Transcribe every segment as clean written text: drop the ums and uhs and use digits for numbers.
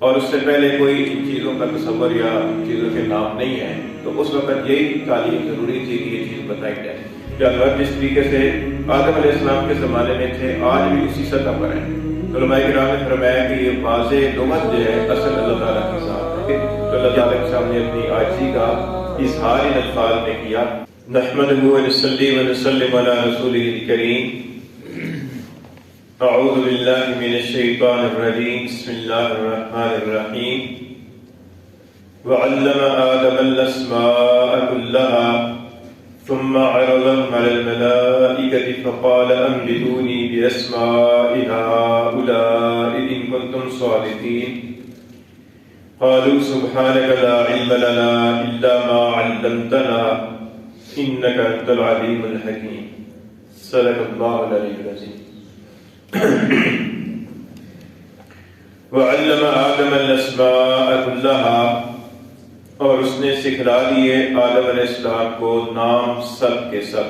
اور اس سے پہلے کوئی ان چیزوں کا تصور یا چیزوں کے نام نہیں ہے، تو اس وقت یہی تعلیم ضروری تھی کہ یہ چیز بتائی جائے۔ جانور جس طریقے سے آدم علیہ السلام کے زمانے میں تھے، آج بھی اسی سطح پر ہیں۔ علماء کرام نے فرمایا کہ یہ واضح لغت جو ہے اصل اللہ تعالیٰ کی ذات ہے، تو اللہ تعالیٰ کے سامنے اپنی عاجزی کا اظہار ان الفاظ میں کیا۔ نحمدہ ونصلی ونسلم علی رسولہ الکریم۔ اعوذ باللہ من الشیطان الرجیم، بسم اللہ الرحمن الرحیم۔ وعلم آدم الاسماء كلها ثم عرضهم على الملائكة فقال أنبئوني بأسماء هؤلاء إن كنتم صادقين قالوا سبحانك لا علم لنا إلا ما علمتنا إنك أنت العليم الحكيم۔ صدق الله العلي العظيم۔ وعلم آدم الاسماء كلها، اور اس نے سکھلا دیے آدم علیہ السلام کو نام سب کے سب۔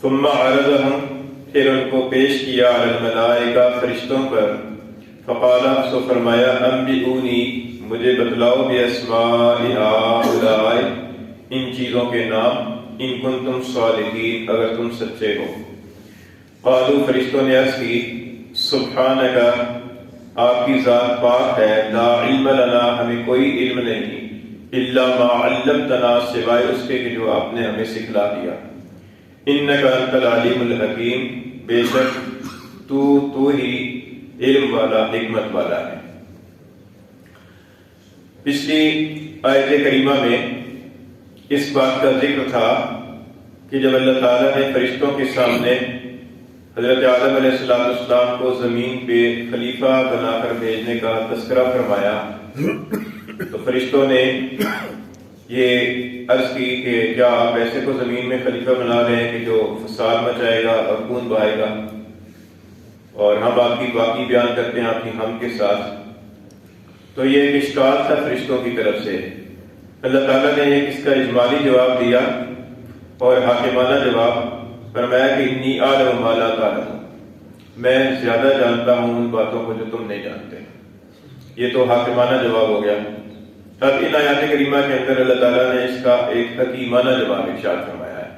ثم عرضهم، پھر ان کو پیش کیا علی الملائکہ، فرشتوں پر۔ فقال، سو فرمایا، انبئونی، مجھے بتلاؤ، باسماء ہؤلاء، ان چیزوں کے نام، ان کنتم صادقین، اگر تم سچے ہو۔ قالوا، فرشتوں نے عرض کی، سبحانک، آپ کی ذات پاک ہے، لا علم لنا، ہمیں کوئی علم نہیں، الا ما علمتنا، سوائے اس کے کہ جو آپ نے ہمیں سکھلا دیا۔ انک انت العلیم الحکیم، بے شک تو ہی علم والا، حکمت والا ہے۔ پچھلی آیت کریمہ میں اس بات کا ذکر تھا کہ جب اللہ تعالیٰ نے فرشتوں کے سامنے حضرت آدم علیہ السلام کو زمین پہ خلیفہ بنا کر بھیجنے کا تذکرہ فرمایا، تو فرشتوں نے یہ عرض کی کہ کیا آپ ایسے کو زمین میں خلیفہ بنا رہے ہیں کہ جو فساد مچائے گا اور خون بہائے گا، اور ہم آپ کی باقی بیان کرتے ہیں آپ کی ہم کے ساتھ۔ تو یہ ایک اشکال تھا فرشتوں کی طرف سے۔ اللہ تعالیٰ نے اس کا اجمالی جواب دیا اور حاکمانہ جواب فرمایا کہ انی اعلم ما لا تعلمون، میں زیادہ جانتا ہوں ان باتوں کو جو تم نہیں جانتے۔ یہ تو حاکمانہ جواب ہو گیا۔ اب ان آیات کریمہ کے اندر اللہ تعالیٰ نے اس کا ایک حکیمانہ جواب ارشاد فرمایا ہے،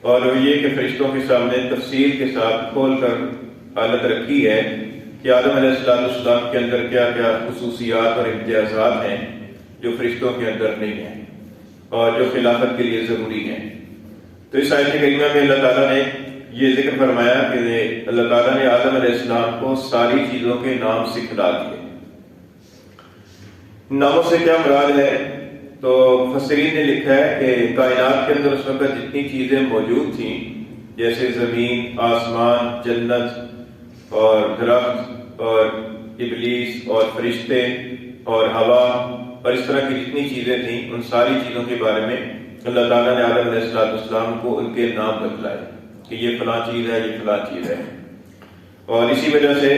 اور وہ یہ کہ فرشتوں کے سامنے تفصیل کے ساتھ کھول کر حالت رکھی ہے کہ آدم علیہ السلام کے اندر کیا کیا خصوصیات اور امتیازات ہیں جو فرشتوں کے اندر نہیں ہیں اور جو خلافت کے لیے ضروری ہیں۔ تو اس آیت کریمہ میں اللہ تعالیٰ نے یہ ذکر فرمایا کہ اللہ تعالیٰ نے آدم علیہ السلام کو ساری چیزوں کے نام سکھلا دیے۔ ناموں سے کیا مراد ہے؟ تو مفسرین نے لکھا ہے کہ کائنات کے اندر اس وقت جتنی چیزیں موجود تھیں، جیسے زمین، آسمان، جنت اور درخت اور ابلیس اور فرشتے اور ہوا اور اس طرح کی جتنی چیزیں تھیں، ان ساری چیزوں کے بارے میں اللہ تعالیٰ نے آدم علیہ السلام کو ان کے نام بتلائے کہ یہ فلاں چیز ہے، یہ فلاں چیز ہے۔ اور اسی وجہ سے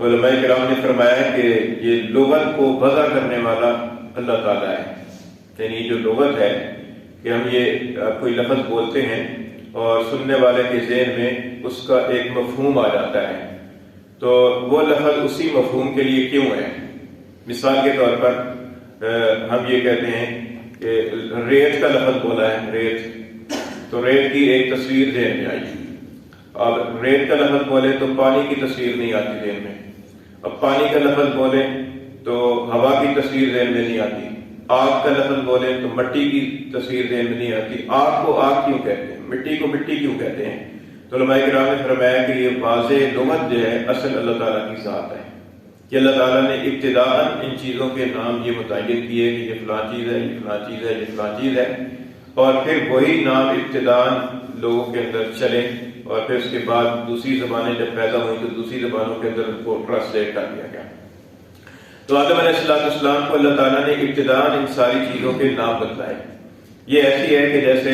علماء کرام نے فرمایا کہ یہ لغت کو وضع کرنے والا اللہ تعالیٰ ہے، یعنی جو لغت ہے کہ ہم یہ کوئی لفظ بولتے ہیں اور سننے والے کے ذہن میں اس کا ایک مفہوم آ جاتا ہے، تو وہ لفظ اسی مفہوم کے لیے کیوں ہے۔ مثال کے طور پر ہم یہ کہتے ہیں کہ ریت کا لفظ بولا ہے، ریت، تو ریت کی ایک تصویر ذہن میں آئی۔ اب ریت کا لفظ بولے تو پانی کی تصویر نہیں آتی ذہن میں، اب پانی کا لفظ بولے تو ہوا کی تصویر ذہن میں نہیں آتی، آگ کا لفظ بولے تو مٹی کی تصویر ذہن میں نہیں آتی۔ آگ کو آگ کیوں کہتے ہیں، مٹی کو مٹی کیوں کہتے ہیں؟ تو علماء کرام نے فرمایا کہ یہ واضح لغت جو ہے اصل اللہ تعالیٰ کی ذات ہے کہ اللہ تعالیٰ نے ابتداءً ان چیزوں کے نام یہ متعین کیے کہ یہ فلاں چیز ہے، یہ فلاں چیز ہے، یہ فلاں چیز ہے، اور پھر وہی نام ابتداءً لوگوں کے اندر چلے، اور پھر اس کے بعد دوسری زبانیں جب پیدا ہوئی تو دوسری زبانوں کے اندر ان کو ٹرانسلیٹ کر دیا گیا۔ تو آدم علیہ السلام کو اللہ تعالیٰ نے ابتداءً ان ساری چیزوں کے نام بتلائے۔ یہ ایسی ہے کہ جیسے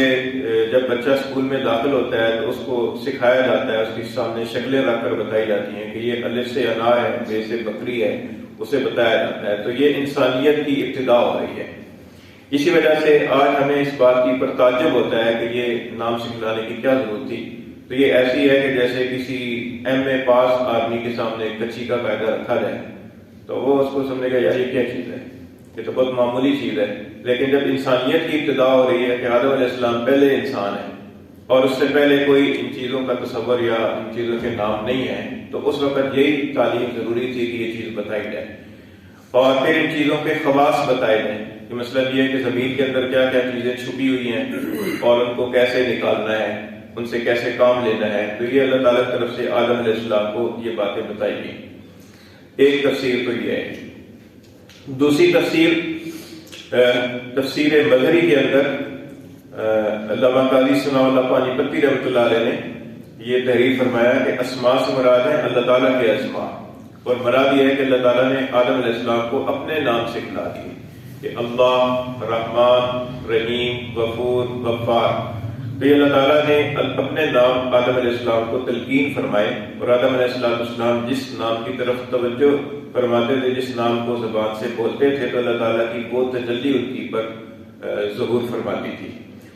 جب بچہ اسکول میں داخل ہوتا ہے تو اس کو سکھایا جاتا ہے، اس کے سامنے شکلیں رکھ کر بتائی جاتی ہیں کہ یہ الف سے انار ہے، بے سے بکری ہے، اسے بتایا جاتا ہے۔ تو یہ انسانیت کی ابتدا ہو رہی ہے۔ اسی وجہ سے آج ہمیں اس بات کی پر تعجب ہوتا ہے کہ یہ نام سکھلانے کی کیا ضرورت تھی۔ تو یہ ایسی ہے کہ جیسے کسی ایم اے پاس آدمی کے سامنے کچی کا قاعدہ رکھا جائے تو وہ اس کو سمجھے گا یار یہ کیا چیز ہے، یہ تو بہت معمولی چیز ہے. لیکن جب انسانیت کی ابتدا ہو رہی ہے کہ آدم علیہ السلام پہلے انسان ہے اور اس سے پہلے کوئی ان چیزوں کا تصور یا ان چیزوں کے نام نہیں ہے، تو اس وقت یہی تعلیم ضروری تھی کہ یہ چیز بتائی جائے اور پھر ان چیزوں کے خواص بتائے جائیں کہ مثلا یہ ہے کہ زمین کے اندر کیا کیا چیزیں چھپی ہوئی ہیں اور ان کو کیسے نکالنا ہے، ان سے کیسے کام لینا ہے. تو یہ اللہ تعالیٰ کی طرف سے آدم علیہ السلام کو یہ باتیں بتائی گئی. ایک تفسیر تو یہ ہے. دوسری تفسیر تفسیر مظہری کے اندر علامہ قاضی ثناء اللہ پانی پتی رحمۃ اللہ علیہ نے یہ تحریر فرمایا کہ اسماء سے مراد ہے اللہ تعالیٰ کے اسماء، اور مراد یہ ہے کہ اللہ تعالیٰ نے آدم علیہ السلام کو اپنے نام سے کھلا دیے کہ اللہ، رحمان، رحیم، غفور، غفار. تو یہ اللہ تعالیٰ نے اپنے نام آدم علیہ السلام کو تلقین فرمائے، اور آدم علیہ السلام جس نام کی طرف توجہ فرماتے تھے، جس نام کو زبان سے بولتے تھے، تو اللہ تعالیٰ کی وہ تجلی ان کی پر ظہور فرماتی تھی.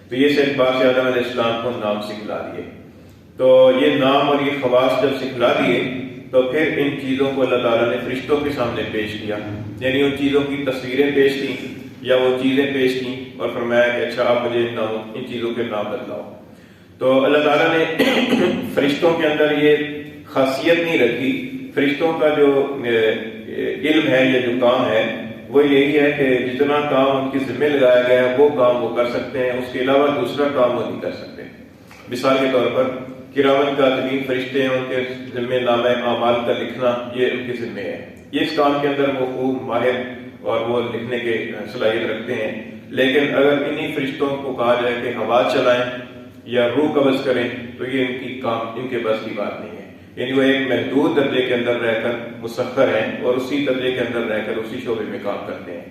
تو یہ اعتبار سے آدم علیہ السلام کو نام سکھلا دیے. تو یہ نام اور یہ خواص جب سکھلا دیے تو پھر ان چیزوں کو اللہ تعالیٰ نے فرشتوں کے سامنے پیش کیا، یعنی ان چیزوں کی تصویریں پیش کی یا وہ چیزیں پیش کی اور فرمایا کہ اچھا آپ مجھے ان چیزوں کے نام بتلاؤ. تو اللہ تعالیٰ نے فرشتوں کے اندر یہ خاصیت نہیں رکھی. فرشتوں کا جو علم ہے یا جو کام ہے وہ یہی ہے کہ جتنا کام ان کی ذمہ لگایا گیا ہے وہ کام وہ کر سکتے ہیں، اس کے علاوہ دوسرا کام وہ نہیں کر سکتے. مثال کے طور پر کرامن کاتبین فرشتے ہیں، ان کے ذمہ نامہ اعمال کا لکھنا یہ ان کے ذمہ ہے. یہ اس کام کے اندر وہ خوب ماہر اور وہ لکھنے کے صلاحیت رکھتے ہیں. لیکن اگر انہی فرشتوں کو کہا جائے کہ ہوا چلائیں یا روح قبض کریں تو یہ ان کے بس کی بات نہیں ہے. یعنی وہ ایک محدود درجے کے اندر رہ کر مسخر ہیں اور اسی درجے کے اندر رہ کر اسی شعبے میں کام کرتے ہیں.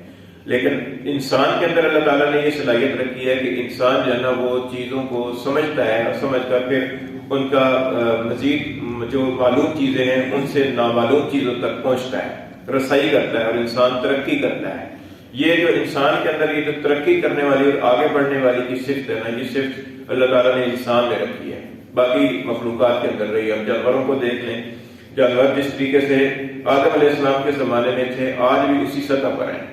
لیکن انسان کے اندر اللہ تعالیٰ نے یہ صلاحیت رکھی ہے کہ انسان جو ہے نا وہ چیزوں کو سمجھتا ہے اور سمجھ کر پھر ان کا مزید جو معلوم چیزیں ہیں ان سے نامعلوم چیزوں تک پہنچتا ہے، رسائی کرتا ہے اور انسان ترقی کرتا ہے. یہ جو انسان کے اندر یہ جو ترقی کرنے والی اور آگے بڑھنے والی کی صفت ہے نا، یہ صفت اللہ تعالیٰ نے انسان میں رکھی ہے، باقی مخلوقات کے اندر رہی ہے. ہم جانوروں کو دیکھ لیں، جانور جس طریقے سے آدم علیہ السلام کے زمانے میں تھے آج بھی اسی سطح پر ہیں.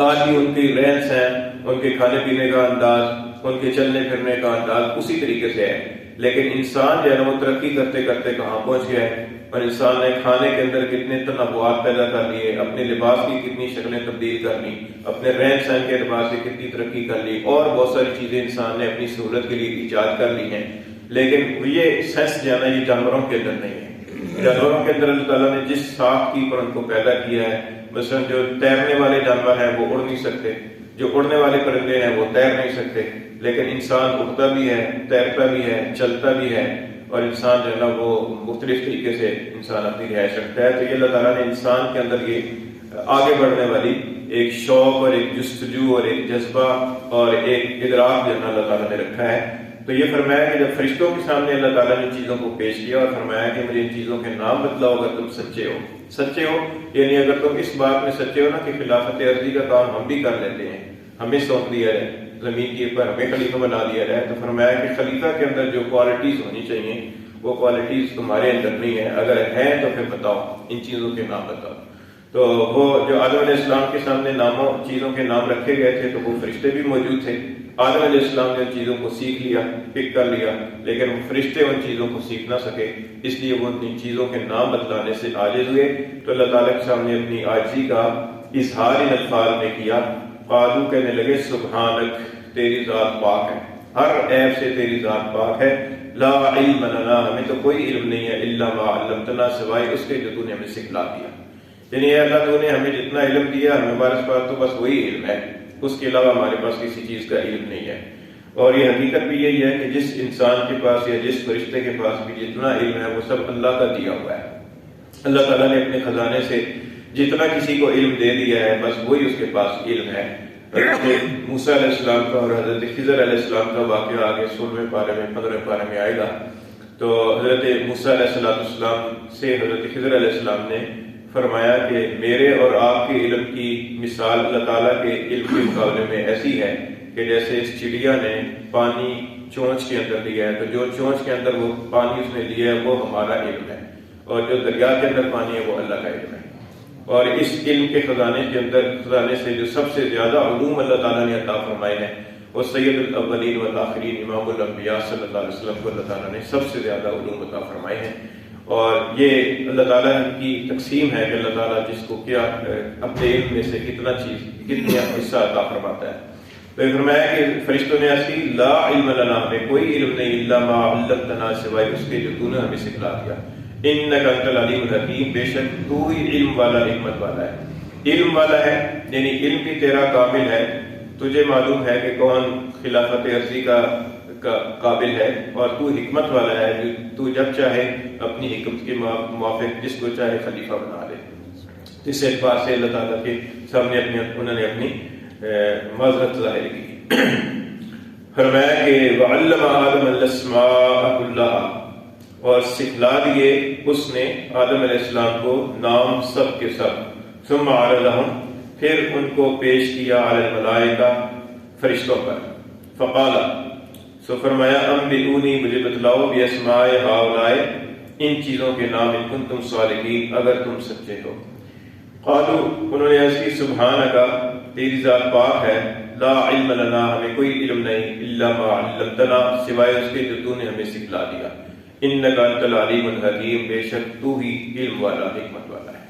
آج بھی ان کی رہن سہن، ان کے کھانے پینے کا انداز، ان کے چلنے پھرنے کا انداز اسی طریقے سے ہے. لیکن انسان جو ہے وہ ترقی کرتے کرتے کہاں پہنچ گیا ہے، اور انسان نے کھانے کے اندر کتنے تنوعات پیدا کر لیے، اپنے لباس کی کتنی شکلیں تبدیل کر لی، اپنے رہن سہن کے اعتبار سے کتنی ترقی کر لی، اور بہت ساری چیزیں انسان نے اپنی سہولت کے لیے ایجاد کر لی ہیں. لیکن یہ سینس جو ہے نا یہ جانوروں کے اندر نہیں ہے. جانوروں کے اندر اللہ تعالیٰ نے جس ساخت کی پر ان کو پیدا کیا ہے، مثلا جو تیرنے والے جانور ہیں وہ اڑ نہیں سکتے، جو اڑنے والے پرندے ہیں وہ تیر نہیں سکتے، لیکن انسان اڑتا بھی ہے، تیرتا بھی ہے، چلتا بھی ہے، اور انسان جو ہے نا وہ مختلف طریقے سے انسان اپنی رہائش رکھتا ہے. تو یہ اللہ تعالیٰ نے انسان کے اندر یہ آگے بڑھنے والی ایک شوق اور ایک جستجو اور ایک جذبہ اور ایک ادراک جو ہے نا اللہ تعالیٰ نے رکھا ہے. تو یہ فرمایا کہ جب فرشتوں کے سامنے اللہ تعالیٰ نے چیزوں کو پیش کیا اور فرمایا کہ مجھے ان چیزوں کے نام بتلاؤ اگر تم سچے ہو، یعنی اگر تم اس بات میں سچے ہو نا کہ خلافت عرضی کا کام ہم بھی کر لیتے ہیں، ہمیں سونپ دیا جائے زمین کے اوپر، ہمیں خلیفہ بنا دیا جائے، تو فرمایا کہ خلیفہ کے اندر جو کوالٹیز ہونی چاہیے وہ کوالٹیز تمہارے اندر نہیں ہے، اگر ہیں تو پھر بتاؤ، ان چیزوں کے نام بتاؤ. تو وہ جو آدم علیہ السلام کے سامنے چیزوں کے نام رکھے گئے تھے تو وہ فرشتے بھی موجود تھے. آدم علیہ السلام نے ان چیزوں کو سیکھ لیا، پک کر لیا، لیکن وہ فرشتے ان چیزوں کو سیکھ نہ سکے، اس لیے وہ ان چیزوں کے نام بتلانے سے عاجز ہوئے. تو اللہ تعالیٰ کے سامنے اپنی عاجزی کا اظہار ان الفاظ میں کیا. قالوا کہنے لگے سبحانک، تیری ذات پاک ہے، ہر عیب سے تیری ذات پاک ہے. لا علم لنا، ہمیں تو کوئی علم نہیں ہے، الا ما علمتنا، سوائے اس کے جو تو نے ہمیں سکھلا دیا. یعنی اے اللہ تو نے ہمیں جتنا علم دیا ہمارے پاس تو بس وہی علم ہے، اس کے علاوہ ہمارے پاس کسی چیز کا علم نہیں ہے. اور یہ حقیقت بھی یہی ہے کہ جس انسان کے پاس یا جس فرشتے کے پاس بھی جتنا علم ہے وہ سب اللہ کا دیا ہوا ہے. اللہ تعالیٰ نے اپنے خزانے سے جتنا کسی کو علم دے دیا ہے بس وہی اس کے پاس علم ہے. حضرت موسیٰ علیہ السلام کا اور حضرت خضر علیہ السلام کا واقعہ آگے 16ویں پارے میں 15ویں پارے میں آئے گا. تو حضرت موسیٰ علیہ السلام سے حضرت خضر علیہ السلام نے فرمایا کہ میرے اور آپ کے علم کی مثال اللہ تعالیٰ کے علم کے مقابلے میں ایسی ہے کہ جیسے اس چڑیا نے پانی چونچ کے اندر لیا ہے، تو جو چونچ کے اندر وہ پانی اس نے لیا ہے وہ ہمارا علم ہے، اور جو دریا کے اندر پانی ہے وہ اللہ کا علم ہے. اور اس علم کے خزانے سے جو سب سے زیادہ علوم اللہ تعالیٰ نے عطا فرمائے ہیں وہ سید الاولین والآخرین امام الانبیاء صلی اللہ علیہ وسلم کو اللہ تعالیٰ نے سب سے زیادہ علوم عطا فرمائے ہیں. اور یہ اللہ تعالیٰ کی تقسیم ہے کہ اللہ تعالیٰ جس کو کیا اپنے علم میں سے کتنا حصہ عطا فرماتا ہے. تو فرمایا کہ فرشتوں نے عرض کی لا علم لنا، ہمیں کوئی علم نہیں الا ما علمتنا، سوائے اس کے جو تو نے ہمیں سکھلا دیا. انک انت العلیم الحکیم، بے شک تو ہی علم والا حکمت والا ہے. علم والا ہے یعنی علم بھی تیرا کامل ہے، تجھے معلوم ہے کہ کون خلافت عرضی کا قابل ہے، اور تو حکمت والا ہے جو تو جب چاہے اپنی حکمت کے موافق جس کو چاہے خلیفہ بنا لے. اس اعتبار سے اللہ تعالیٰ کے سامنے انہوں نے اپنی معذرت ظاہر کی. فرمایا کہ وعلم آدم الاسماء كلها، اور سکھلا دیے اس نے آدم علیہ السلام کو نام سب کے سب. ثم عرضهم، پھر ان کو پیش کیا علی الملائکہ، فرشتوں پر. فقال، سو فرمایا انبئونی، مجھے بتلاؤ، باسماء ہؤلاء، ان چیزوں کے نام، ان کنتم صادقین، اگر تم سچے ہو. قالوا، انہوں نے عرض کی سبحانک، تیری ذات پاک ہے، لا علم لنا، ہمیں کوئی علم نہیں، الا ما علمتنا، سوائے اس کے جو تو نے ہمیں سکھلا دیا. انک انت العلیم الحکیم، بے شک تو ہی علم والا حکمت والا ہے.